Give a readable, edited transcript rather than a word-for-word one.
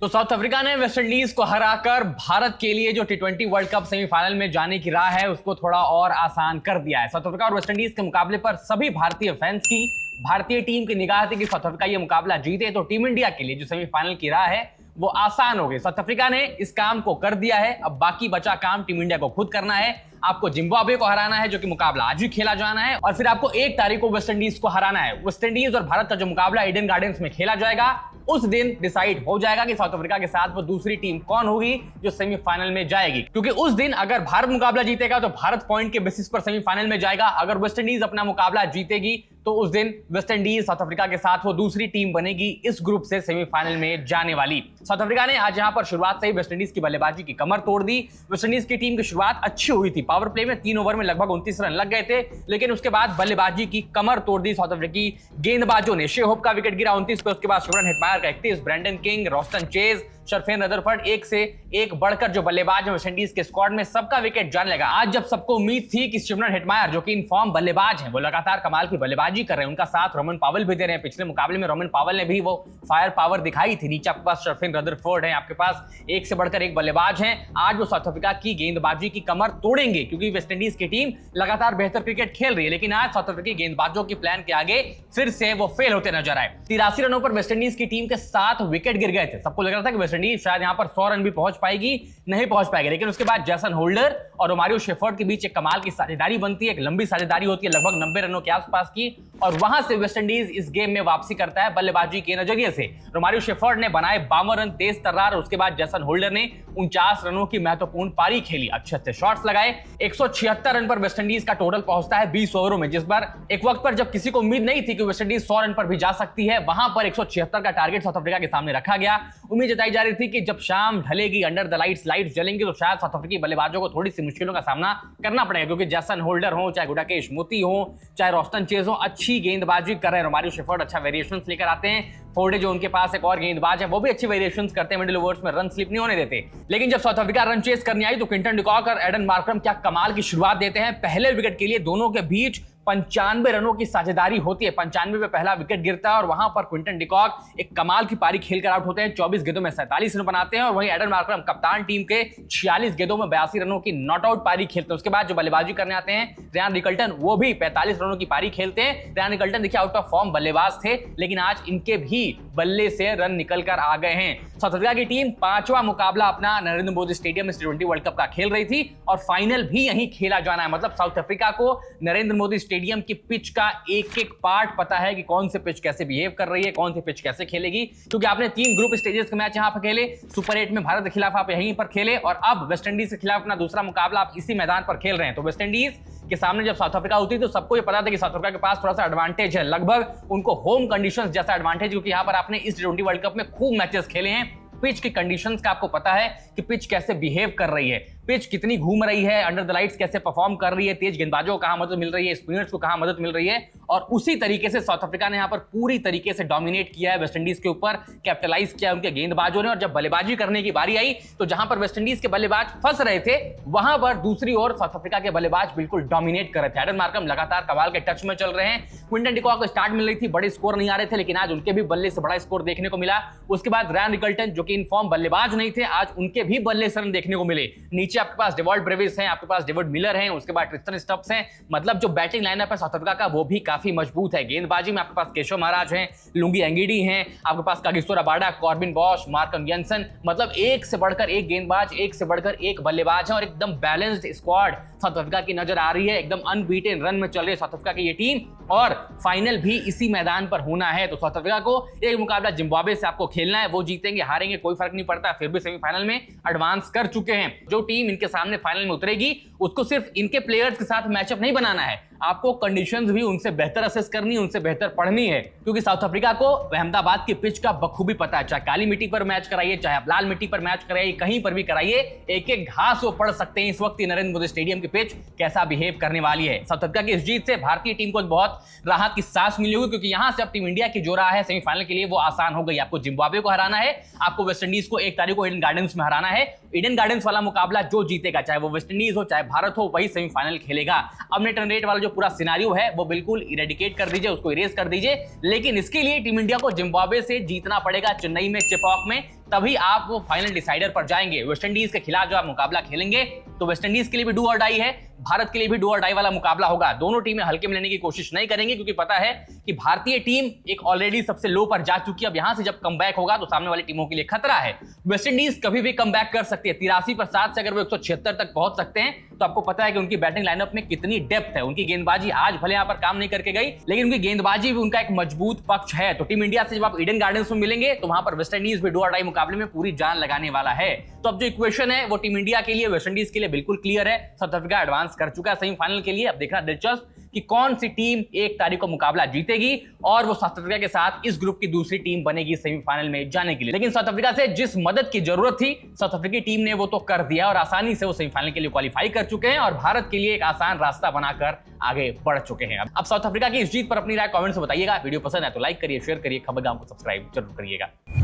तो south Africa ने West Indies को हराकर भारत के लिए जो टी20 वर्ल्ड कप सेमीफाइनल में जाने की राह है उसको थोड़ा और आसान कर दिया है। साउथ अफ्रीका और वेस्टइंडीज के मुकाबले पर सभी भारतीय फैंस की भारतीय टीम की निगाह थी कि साउथ अफ्रीका ये मुकाबला जीते तो टीम इंडिया के लिए जो सेमीफाइनल की राह है वो आसान हो गई। साउथ अफ्रीका ने इस काम को कर दिया है। अब बाकी बचा काम टीम इंडिया को खुद करना है। आपको जिम्बाब्वे को हराना है जो कि मुकाबला आज ही खेला जाना है, और फिर आपको 1 तारीख को वेस्टइंडीज को हराना है। वेस्टइंडीज और भारत का जो मुकाबला ईडन गार्डन्स में खेला जाएगा उस दिन डिसाइड हो जाएगा कि साउथ अफ्रीका के साथ वो दूसरी टीम कौन होगी जो सेमीफाइनल में जाएगी, क्योंकि उस दिन अगर भारत मुकाबला जीतेगा तो भारत पॉइंट के बेसिस पर सेमीफाइनल में जाएगा। अगर वेस्टइंडीज अपना मुकाबला जीतेगी तो उस दिन वेस्टइंडीज साउथ अफ्रीका के साथ वो दूसरी टीम बनेगी इस ग्रुप से सेमीफाइनल में जाने वाली। साउथ अफ्रीका ने आज यहां पर शुरुआत से ही वेस्टइंडीज की बल्लेबाजी की कमर तोड़ दी। वेस्टइंडीज की टीम की शुरुआत अच्छी हुई थी, पावर प्ले में 3 ओवर में लगभग 29 रन लग गए थे, लेकिन उसके बाद बल्लेबाजी की कमर तोड़ दी साउथ अफ्रीकी गेंदबाजों ने। शे होप का विकेट गिरा 29 पे, उसके बाद शिमरन हेटमायर का 31, Brandon King, Roston Chase, Sherfane Rutherford, एक से एक बढ़कर जो बल्लेबाज है वेस्टइंडीज के स्क्वाड में सबका विकेट जाने लगा। आज जब सबको उम्मीद थी कि शिमरन हेटमायर जो कि इन फॉर्म बल्लेबाज हैं वो लगातार कमाल की बल्लेबाजी कर रहे हैं, उनका साथ रोमन पावेल भी दे रहे हैं। पिछले मुकाबले में रोमन पावेल ने भी वो फायर पावर दिखाई थी। नीचे आपके पास शरफेन रदरफर्ड है, आपके पास एक से बढ़कर एक बल्लेबाज हैं। आज वो साउथ अफ्रीका की गेंदबाजी की कमर तोड़ेंगे क्योंकि वेस्टइंडीज की टीम लगातार बेहतर क्रिकेट खेल रही है, लेकिन आज साउथ अफ्रीकी गेंदबाजों की प्लान के आगे फिर से वो फेल होते नजर आए। 83 रनों पर वेस्टइंडीज की टीम के 7 विकेट गिर गए थे। सबको लग रहा था कि वेस्टइंडीज शायद यहां पर 100 रन भी पहुंच पाएगी, नहीं पहुंच पाएगी, लेकिन उसके बाद जैसन होल्डर और रोमारियो शेफर्ड के बीच एक कमाल की साझेदारी बनती है। एक लंबी साझेदारी होती है लगभग 90 रनों के आसपास की, और वहां से वेस्टइंडीज इस गेम में वापसी करता है बल्लेबाजी के नजरिए से। रोमारियो शेफर्ड ने बनाए 52 रन तेज तर्रार, और उसके बाद जैसन होल्डर ने 49 रनों की महत्वपूर्ण पारी खेली, अच्छे शॉट्स लगाए। 176 रन पर वेस्टइंडीज का टोटल पहुंचता है 20 ओवरों में, जिस बार एक वक्त पर जब किसी को उम्मीद नहीं थी कि वेस्टइंडीज 100 रन पर भी जा सकती है, वहां पर 176 का टारगेट साउथ अफ्रीका के सामने रखा गया। उम्मीद जताई जा रही थी कि जब शाम ढलेगी, अंडर द लाइट्स जलेंगे, तो शायद साउथ अफ्रीकी बल्लेबाजों को थोड़ी सी मुश्किलों का सामना करना पड़ेगा, क्योंकि जैसन होल्डर हो, चाहे गुडाकेश मोती हो, चाहे रॉस्टन चेज हो, अच्छी गेंदबाजी कर रहे हैं। रोमारियो शेफर्ड अच्छा वेरिएशंस लेकर आते हैं। फोर्डे जो उनके पास एक और गेंदबाज है वो भी अच्छी वेरिएशंस करते हैं, मिडिल ओवर्स में रन स्लिप नहीं होने देते। लेकिन जब साउथ अफ्रीका रन चेस करने आई तो क्विंटन डिकॉक और एडन मार्करम क्या कमाल की शुरुआत देते हैं। पहले विकेट के लिए दोनों के बीच 95 रनों की साझेदारी होती है। 95 पे पहला विकेट गिरता है और वहां पर क्विंटन डिकॉक एक कमाल की पारी खेलकर आउट होते हैं। 24 गेंदों में 47 रन बनाते हैं, और वहीं एडन मार्करम कप्तान टीम के 46 गेंदों में 82 रनों की नॉट आउट पारी खेलते हैं। उसके बाद जो बल्लेबाजी करने आते हैं रियान रिकल्टन, वो भी 45 रनों की पारी खेलते हैं। रियान रिकल्टन देखिए आउट ऑफ फॉर्म बल्लेबाज थे, लेकिन आज इनके भी बल्ले से रन निकल कर आ गए हैं। साउथ अफ्रीका की टीम 5वां मुकाबला अपना नरेंद्र मोदी स्टेडियम में टी20 वर्ल्ड कप का खेल रही थी, और फाइनल भी यहीं खेला जाना है। मतलब साउथ अफ्रीका को नरेंद्र मोदी स्टेडियम की पिच का एक पार्ट पता है कि कौन से पिच कैसे बिहेव कर रही है, कौन सी पिच कैसे खेलेगी, क्योंकि आपने 3 ग्रुप स्टेजेस के मैच यहां पर खेले। सुपर 8 में भारत के खिलाफ आप यहीं पर खेले, और अब वेस्टइंडीज के खिलाफ अपना दूसरा मुकाबला आप इसी मैदान पर खेल रहे हैं। तो वेस्टइंडीज के सामने जब साउथ अफ्रीका होती है तो सबको ये पता था कि साउथ अफ्रीका के पास थोड़ा सा एडवांटेज है, लगभग उनको होम कंडीशंस जैसा एडवांटेज, क्योंकि यहां पर आपने इस टी20 वर्ल्ड कप में खूब मैचेस खेले हैं। पिच की कंडीशंस का आपको पता है कि पिच कैसे बिहेव कर रही है, पिच कितनी घूम रही है, अंडर द लाइट्स कैसे परफॉर्म कर रही है, तेज गेंदबाजों को कहां मदद मिल रही है, स्पिनर्स को कहां मदद मिल रही है, और उसी तरीके से साउथ अफ्रीका ने यहां पर पूरी तरीके से डोमिनेट किया है वेस्टइंडीज के ऊपर, कैपिटलाइज किया है उनके गेंदबाजों ने। और जब बल्लेबाजी करने की बारी आई तो जहां पर वेस्टइंडीज के बल्लेबाज फंस रहे थे, वहां पर दूसरी ओर साउथ अफ्रीका के बल्लेबाज बिल्कुल डोमिनेट कर रहे थे। एडन मार्करम लगातार कमाल के टच में चल रहे हैं। क्विंटन डिकॉक को स्टार्ट मिल रही थी, बड़े स्कोर नहीं आ रहे थे, लेकिन आज उनके भी बल्ले से बड़ा स्कोर देखने को मिला। उसके बाद रियान रिकल्टन जो कि इन फॉर्म बल्लेबाज नहीं थे, आज उनके भी बल्ले से रन देखने को मिले। नीचे आपके पास डेवॉल्ट ब्रेविस हैं, आपके पास डेविड मिलर हैं, उसके बाद ट्रिस्टन स्टब्स हैं। मतलब जो बैटिंग लाइनअप है साउथ अफ्रीका का वो भी काफी मजबूत है। गेंदबाजी में आपके पास केशव महाराज हैं, लुंगी एंगिडी हैं, आपके पास Kagiso Rabada, Corbin Bosch, Markram Jansen, मतलब एक से बढ़कर एक गेंदबाज, एक से बढ़कर एक बल्लेबाज है, और एकदम बैलेंस्ड स्क्वाड साउथ अफ्रीका की नजर आ रही है। एकदम अनबीटेन रन में चल रही है साउथ अफ्रीका की ये टीम, और फाइनल भी इसी मैदान पर होना है। तो साउथ अफ्रीका को एक मुकाबला जिम्बाब्वे से आपको खेलना है, वो जीतेंगे हारेंगे कोई फर्क नहीं पड़ता, फिर भी सेमीफाइनल में एडवांस कर चुके हैं। जो टीम इनके सामने फाइनल में उतरेगी उसको सिर्फ इनके प्लेयर्स के साथ मैचअप नहीं बनाना है, आपको कंडीशंस भी उनसे बेहतर असेस करनी, उनसे बेहतर पढ़नी है, क्योंकि साउथ अफ्रीका को अहमदाबाद की पिच का बखूबी पता है। चाहे काली मिट्टी पर मैच कराइए, चाहे आप लाल मिट्टी पर मैच कराइए, कहीं पर भी कराइए, एक एक घास वो पढ़ सकते हैं इस वक्त नरेंद्र मोदी स्टेडियम की पिच कैसा बिहेव करने वाली है। साउथ अफ्रीका की इस जीत से भारतीय टीम को बहुत राहत की सांस मिली होगी, क्योंकि यहां से अब टीम इंडिया की जो राह है सेमीफाइनल के लिए वो आसान हो गई। आपको जिम्बाब्वे को हराना है, आपको वेस्टइंडीज को 1 तारीख को ईडन गार्डन्स में हराना है। ईडन गार्डन्स वाला मुकाबला जो जीतेगा, चाहे वो वेस्टइंडीज हो चाहे भारत हो, वही सेमीफाइनल खेलेगा। अब नेट रन रेट वाला जो पूरा सिनेरियो है वो बिल्कुल इरेडिकेट कर दीजिए, उसको इरेज कर दीजिए, लेकिन इसके लिए टीम इंडिया को जिम्बाब्वे से जीतना पड़ेगा चेन्नई में, चेपॉक में, तभी आप वो फाइनल डिसाइडर पर जाएंगे। वेस्ट इंडीज के खिलाफ जो आप मुकाबला खेलेंगे तो वेस्ट इंडीज के लिए भी डू और डाई है, भारत के लिए भी डू और डाई वाला मुकाबला होगा। दोनों टीमें हल्के में लेने की कोशिश नहीं करेंगे, क्योंकि पता है कि भारतीय टीम एक ऑलरेडी सबसे लो पर जा चुकी है। अब यहां से जब कमबैक होगा तो सामने वाली टीमों के लिए खतरा है। वेस्ट इंडीज कभी भी कमबैक कर सकती है। 83 पर 7 से अगर वो 176 तक पहुंच सकते हैं तो आपको पता है कि उनकी बैटिंग लाइनअप में कितनी डेप्थ है। उनकी गेंदबाजी आज भले यहां पर काम नहीं करके गई, लेकिन उनकी गेंदबाजी भी उनका एक मजबूत पक्ष है। तो टीम इंडिया से जब आप ईडन गार्डन्स में मिलेंगे तो वहां पर वेस्ट इंडीज भी डू और डाई मुकाबले में पूरी जान लगाने वाला है। तो अब जो इक्वेशन है वो टीम इंडिया के लिए, वेस्ट इंडीज के लिए बिल्कुल क्लियर है। साउथ अफ्रीका एडवांस कर चुका है सेमीफाइनल के लिए। अब देखना दिलचस्प कि कौन सी टीम 1 तारीख को मुकाबला जीतेगी और वो साउथ अफ्रीका के साथ इस ग्रुप की दूसरी टीम बनेगी सेमीफाइनल में जाने के लिए। लेकिन साउथ अफ्रीका से जिस मदद की जरूरत थी साउथ अफ्रीकी टीम ने वो तो कर दिया और आसानी से वो सेमीफाइनल के लिए क्वालिफाई कर चुके हैं और भारत के लिए एक आसान रास्ता बनाकर आगे बढ़ चुके हैं। अब साउथ अफ्रीका की इस जीत पर अपनी राय कमेंट्स में बताइएगा। वीडियो पसंद है तो लाइक करिए, शेयर करिए, खबरगाम को सब्सक्राइब जरूर करिएगा।